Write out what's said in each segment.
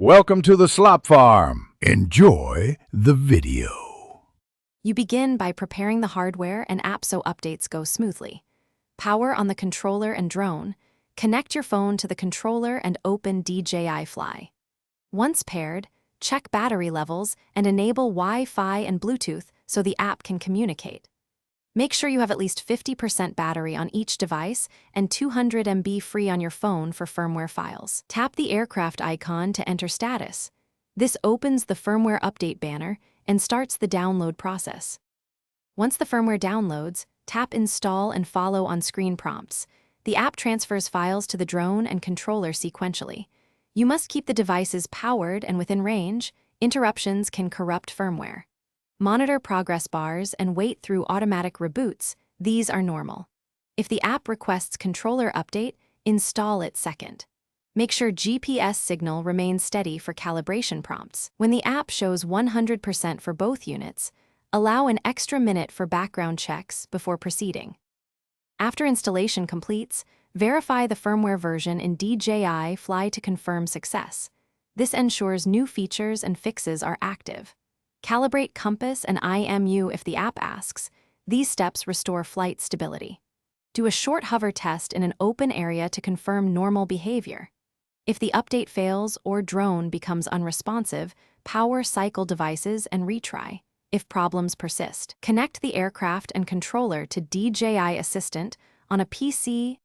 Welcome to the Slop Farm. Enjoy the video. You begin by preparing the hardware and app so updates go smoothly. Power on the controller and drone. Connect your phone to the controller and open DJI Fly. Once paired, check battery levels and enable Wi-Fi and Bluetooth so the app can communicate. Make sure you have at least 50% battery on each device and 200 MB free on your phone for firmware files. Tap the aircraft icon to enter status. This opens the firmware update banner and starts the download process. Once the firmware downloads, tap Install and follow on-screen prompts. The app transfers files to the drone and controller sequentially. You must keep the devices powered and within range. Interruptions can corrupt firmware. Monitor progress bars and wait through automatic reboots. These are normal. If the app requests controller update, install it second. Make sure GPS signal remains steady for calibration prompts. When the app shows 100% for both units, allow an extra minute for background checks before proceeding. After installation completes, verify the firmware version in DJI Fly to confirm success. This ensures new features and fixes are active. Calibrate compass and IMU if the app asks. These steps restore flight stability. Do a short hover test in an open area to confirm normal behavior. If the update fails or drone becomes unresponsive, power cycle devices and retry. If problems persist, connect the aircraft and controller to DJI Assistant on a PC.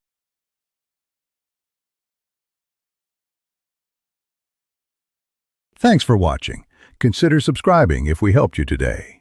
Thanks for watching. Consider subscribing if we helped you today.